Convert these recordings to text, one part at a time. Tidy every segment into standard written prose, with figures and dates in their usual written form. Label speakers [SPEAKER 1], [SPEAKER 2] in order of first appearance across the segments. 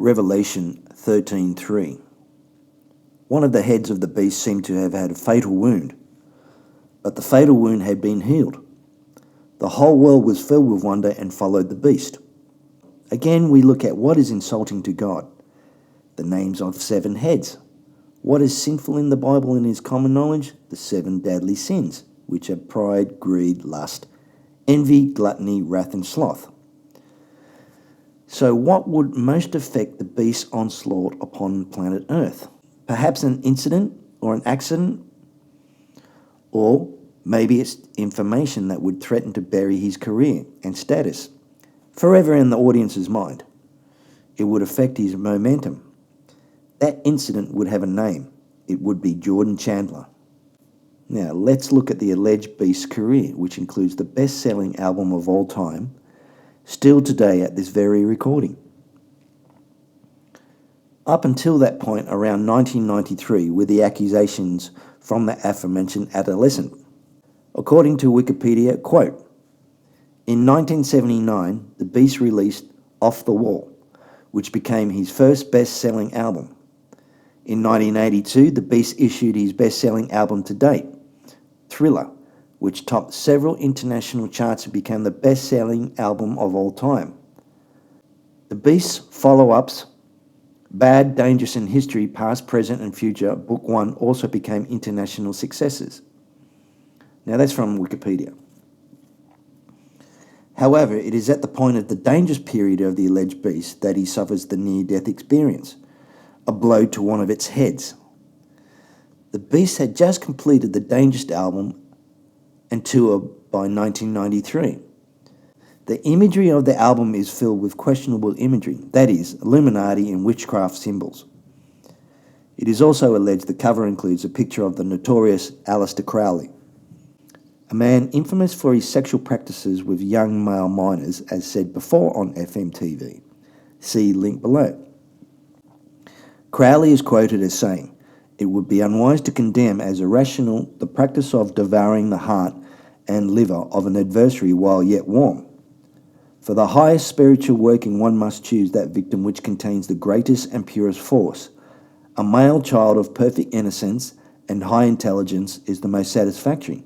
[SPEAKER 1] Revelation 13:3. One of the heads of the beast seemed to have had a fatal wound, but the fatal wound had been healed. The whole world was filled with wonder and followed the beast. Again, we look at what is insulting to God. The names of 7 heads. What is sinful in the Bible and is common knowledge? The 7 deadly sins, which are pride, greed, lust, envy, gluttony, wrath, and sloth. So what would most affect the beast's onslaught upon planet Earth? Perhaps an incident or an accident? Or maybe it's information that would threaten to bury his career and status forever in the audience's mind. It would affect his momentum. That incident would have a name. It would be Jordan Chandler. Now, let's look at the alleged beast's career, which includes the best-selling album of all time, still today at this very recording. Up until that point, around 1993, with the accusations from the aforementioned adolescent. According to Wikipedia, quote, in 1979, the Beast released Off the Wall, which became his first best-selling album. In 1982, the Beast issued his best-selling album to date, Thriller, which topped several international charts and became the best-selling album of all time. The Beast's follow-ups, Bad, Dangerous and History, Past, Present and Future, Book 1, also became international successes. Now that's from Wikipedia. However, it is at the point of the dangerous period of the alleged beast that he suffers the near-death experience, a blow to one of its heads. The beast had just completed the Dangerous album and tour by 1993. The imagery of the album is filled with questionable imagery, that is, Illuminati and witchcraft symbols. It is also alleged the cover includes a picture of the notorious Aleister Crowley, a man infamous for his sexual practices with young male minors, as said before on FMTV. See link below. Crowley is quoted as saying, "It would be unwise to condemn as irrational the practice of devouring the heart and liver of an adversary while yet warm. For the highest spiritual working one must choose that victim which contains the greatest and purest force. A male child of perfect innocence and high intelligence is the most satisfactory."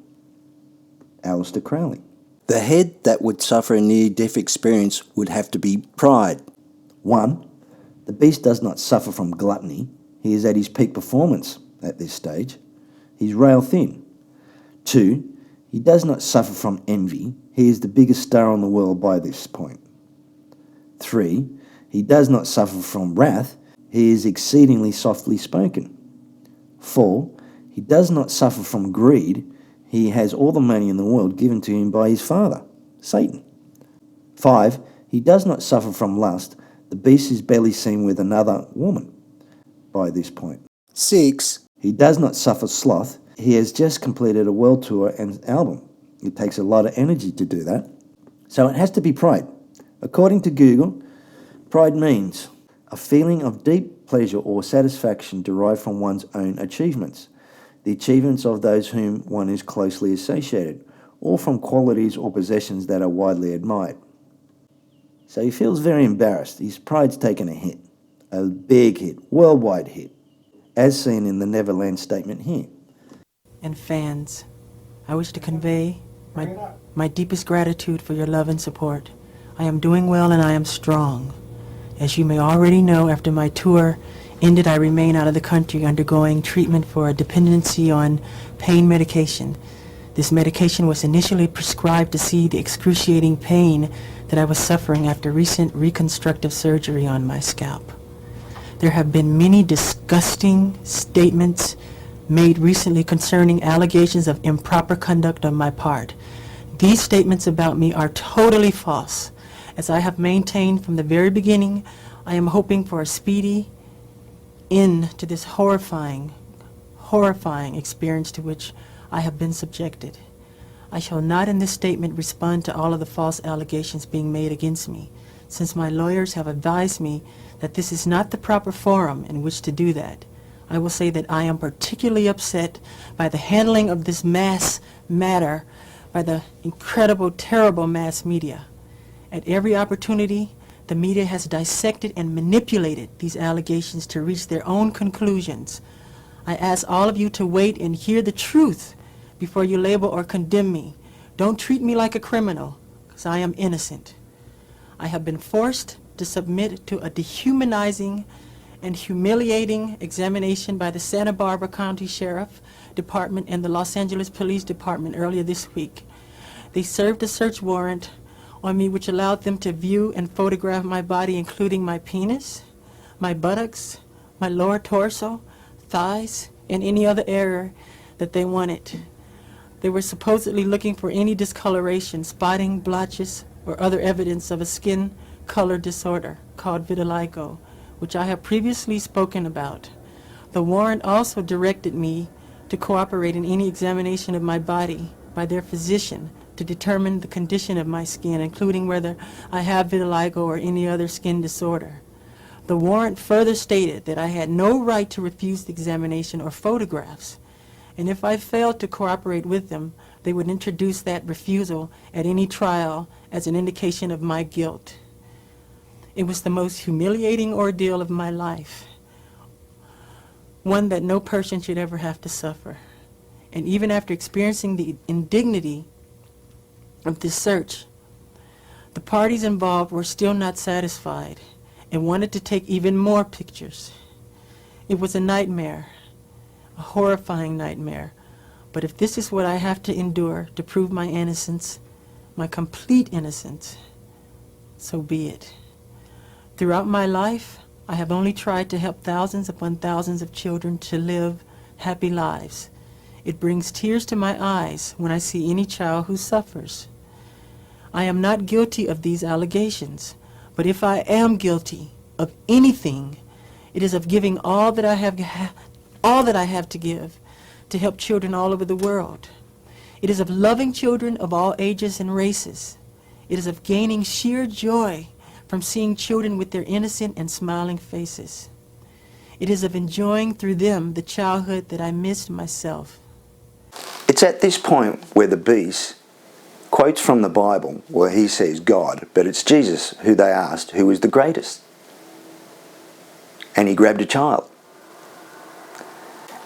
[SPEAKER 1] Aleister Crowley. The head that would suffer a near-death experience would have to be pride. 1. The beast does not suffer from gluttony. He is at his peak performance at this stage. He's rail thin. 2. He does not suffer from envy. He is the biggest star on the world by this point. 3. He does not suffer from wrath. He is exceedingly softly spoken. 4. He does not suffer from greed. He has all the money in the world given to him by his father, Satan. 5. He does not suffer from lust. The beast is barely seen with another woman by this point. 6. He does not suffer sloth. He has just completed a world tour and album. It takes a lot of energy to do that. So it has to be pride. According to Google, pride means a feeling of deep pleasure or satisfaction derived from one's own achievements, the achievements of those whom one is closely associated, or from qualities or possessions that are widely admired. So he feels very embarrassed. His pride's taken a hit, a big hit, worldwide hit, as seen in the Neverland statement here.
[SPEAKER 2] And fans, I wish to convey my deepest gratitude for your love and support. I am doing well and I am strong. As you may already know, after my tour ended, I remain out of the country undergoing treatment for a dependency on pain medication. This medication was initially prescribed to see the excruciating pain that I was suffering after recent reconstructive surgery on my scalp. There have been many disgusting statements made recently concerning allegations of improper conduct on my part. These statements about me are totally false. As I have maintained from the very beginning, I am hoping for a speedy end to this horrifying experience to which I have been subjected. I shall not in this statement respond to all of the false allegations being made against me, since my lawyers have advised me that this is not the proper forum in which to do that. I will say that I am particularly upset by the handling of this mass matter by the incredible, terrible mass media. At every opportunity, The media has dissected and manipulated these allegations to reach their own conclusions. I ask all of you to wait and hear the truth before you label or condemn me. Don't treat me like a criminal, because I am innocent. I have been forced to submit to a dehumanizing and humiliating examination by the Santa Barbara County Sheriff Department and the Los Angeles Police Department earlier this week. They served a search warrant on me which allowed them to view and photograph my body, including my penis, my buttocks, my lower torso, thighs, and any other area that they wanted. They were supposedly looking for any discoloration, spotting, blotches, or other evidence of a skin color disorder called vitiligo, which I have previously spoken about. The warrant also directed me to cooperate in any examination of my body by their physician to determine the condition of my skin, including whether I have vitiligo or any other skin disorder. The warrant further stated that I had no right to refuse the examination or photographs, and if I failed to cooperate with them, they would introduce that refusal at any trial as an indication of my guilt. It was the most humiliating ordeal of my life, one that no person should ever have to suffer. And even after experiencing the indignity of this search, the parties involved were still not satisfied and wanted to take even more pictures. It was a nightmare, a horrifying nightmare. But if this is what I have to endure to prove my innocence, my complete innocence, so be it. Throughout my life, I have only tried to help thousands upon thousands of children to live happy lives. It brings tears to my eyes when I see any child who suffers. I am not guilty of these allegations, but if I am guilty of anything, it is of giving all that I have to give to help children all over the world. It is of loving children of all ages and races. It is of gaining sheer joy from seeing children with their innocent and smiling faces. It is of enjoying through them the childhood that I missed myself.
[SPEAKER 3] It's at this point where the beast quotes from the Bible where he says God, but it's Jesus who they asked who was the greatest. And he grabbed a child.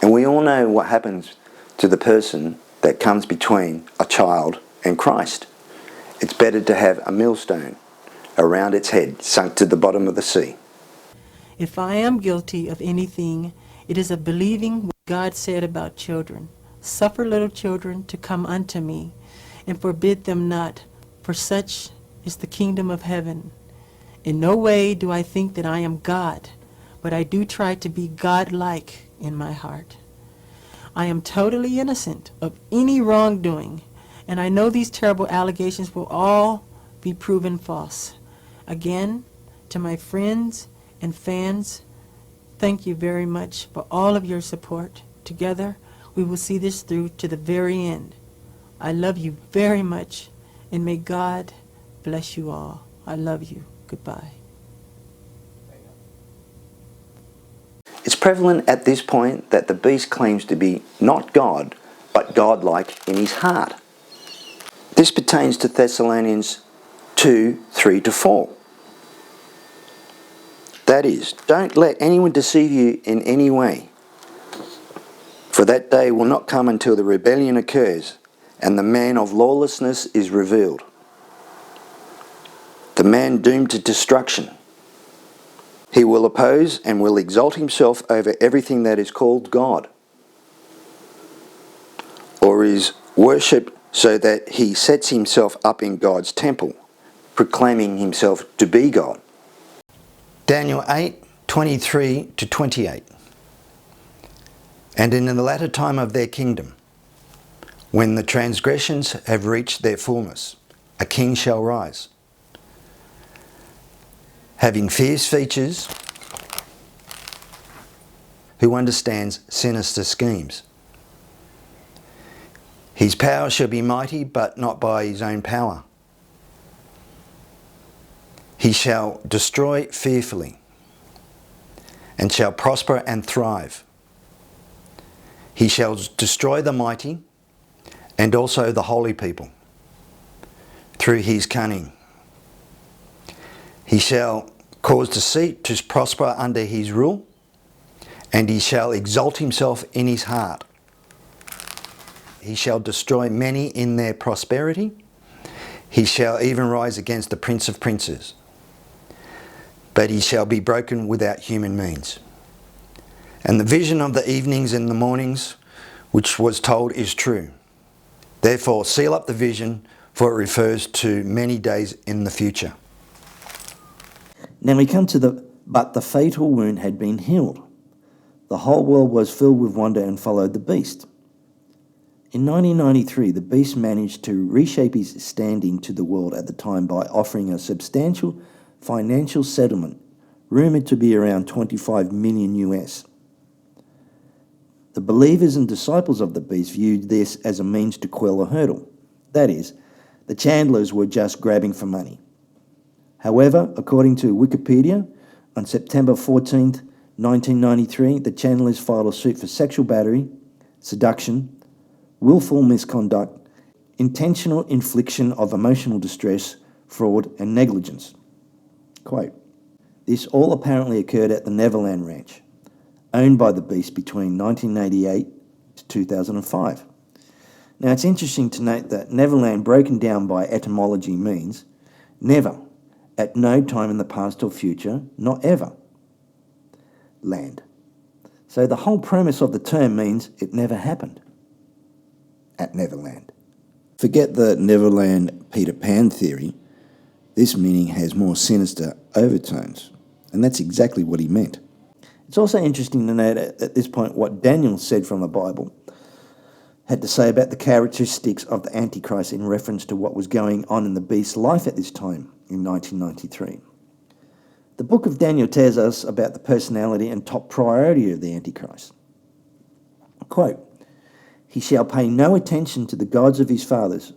[SPEAKER 3] And we all know what happens to the person that comes between a child and Christ. It's better to have a millstone around its head sunk to the bottom of the sea.
[SPEAKER 2] If I am guilty of anything, it is of believing what God said about children. Suffer little children to come unto me, and forbid them not, for such is the kingdom of heaven. In no way do I think that I am God, but I do try to be God-like in my heart. I am totally innocent of any wrongdoing, and I know these terrible allegations will all be proven false. Again, to my friends and fans, thank you very much for all of your support. Together, we will see this through to the very end. I love you very much, and may God bless you all. I love you. Goodbye.
[SPEAKER 3] It's prevalent at this point that the beast claims to be not God, but God-like in his heart. This pertains to Thessalonians 2:3-4. That is, don't let anyone deceive you in any way, for that day will not come until the rebellion occurs and the man of lawlessness is revealed, the man doomed to destruction. He will oppose and will exalt himself over everything that is called God, or is worshipped, so that he sets himself up in God's temple, proclaiming himself to be God. Daniel 8:23-28. And in the latter time of their kingdom, when the transgressions have reached their fullness, a king shall rise, having fierce features, who understands sinister schemes. His power shall be mighty, but not by his own power. He shall destroy fearfully, and shall prosper and thrive. He shall destroy the mighty, and also the holy people, through his cunning. He shall cause deceit to prosper under his rule, and he shall exalt himself in his heart. He shall destroy many in their prosperity. He shall even rise against the Prince of Princes. But he shall be broken without human means. And the vision of the evenings and the mornings, which was told, is true. Therefore, seal up the vision, for it refers to many days in the future.
[SPEAKER 1] Now we come to but the fatal wound had been healed. The whole world was filled with wonder and followed the beast. In 1993, the beast managed to reshape his standing to the world at the time by offering a substantial financial settlement, rumoured to be around 25 million US. The believers and disciples of the beast viewed this as a means to quell a hurdle. That is, the Chandlers were just grabbing for money. However, according to Wikipedia, on September 14th, 1993, the Chandlers filed a suit for sexual battery, seduction, willful misconduct, intentional infliction of emotional distress, fraud, and negligence. Quote, this all apparently occurred at the Neverland Ranch, owned by the beast between 1988 to 2005. Now it's interesting to note that Neverland, broken down by etymology, means never, at no time in the past or future, not ever. Land. So the whole premise of the term means it never happened at Neverland. Forget the Neverland Peter Pan theory. This meaning has more sinister overtones, and that's exactly what he meant. It's also interesting to note at this point what Daniel said from the Bible had to say about the characteristics of the Antichrist in reference to what was going on in the beast's life at this time in 1993. The book of Daniel tells us about the personality and top priority of the Antichrist. Quote, he shall pay no attention to the gods of his fathers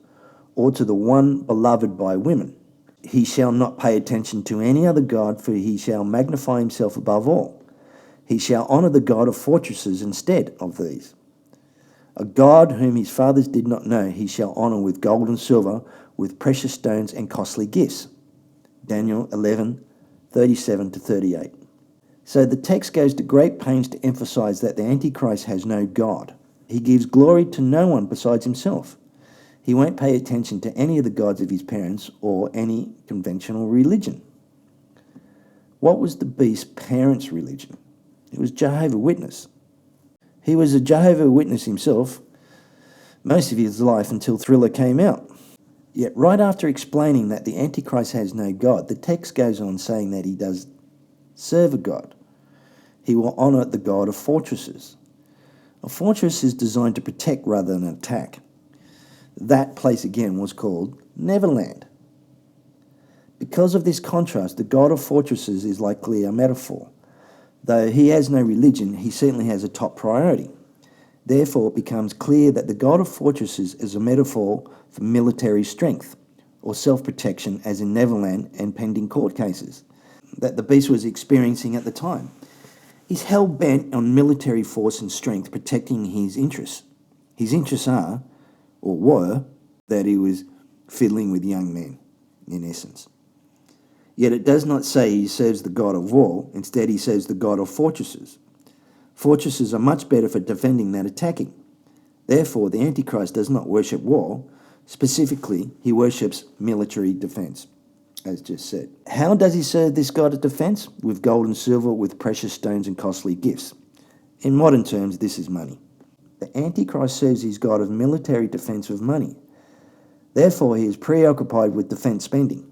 [SPEAKER 1] or to the one beloved by women. He shall not pay attention to any other god, for he shall magnify himself above all. He shall honour the god of fortresses instead of these. A god whom his fathers did not know he shall honour with gold and silver, with precious stones and costly gifts. Daniel 11:37-38. So the text goes to great pains to emphasise that the Antichrist has no god. He gives glory to no one besides himself. He won't pay attention to any of the gods of his parents or any conventional religion. What was the beast's parents' religion? It was Jehovah's Witness. He was a Jehovah's Witness himself most of his life until Thriller came out. Yet right after explaining that the Antichrist has no God, the text goes on saying that he does serve a God. He will honour the God of fortresses. A fortress is designed to protect rather than attack. That place again was called Neverland. Because of this contrast, the God of fortresses is likely a metaphor. Though he has no religion, he certainly has a top priority. Therefore, it becomes clear that the God of fortresses is a metaphor for military strength or self-protection, as in Neverland and pending court cases that the beast was experiencing at the time. He's hell-bent on military force and strength protecting his interests. His interests are, or were, that he was fiddling with young men, in essence. Yet it does not say he serves the god of war. Instead, he serves the god of fortresses. Fortresses are much better for defending than attacking. Therefore, the Antichrist does not worship war. Specifically, he worships military defense, as just said. How does he serve this god of defense? With gold and silver, with precious stones and costly gifts. In modern terms, this is money. The Antichrist serves his god of military defense with money. Therefore, he is preoccupied with defense spending.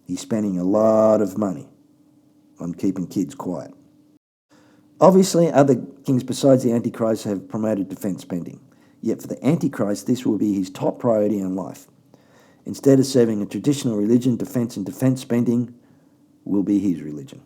[SPEAKER 1] He's spending a lot of money on keeping kids quiet. Obviously, other kings besides the Antichrist have promoted defense spending. Yet for the Antichrist, this will be his top priority in life. Instead of serving a traditional religion, defense and defense spending will be his religion.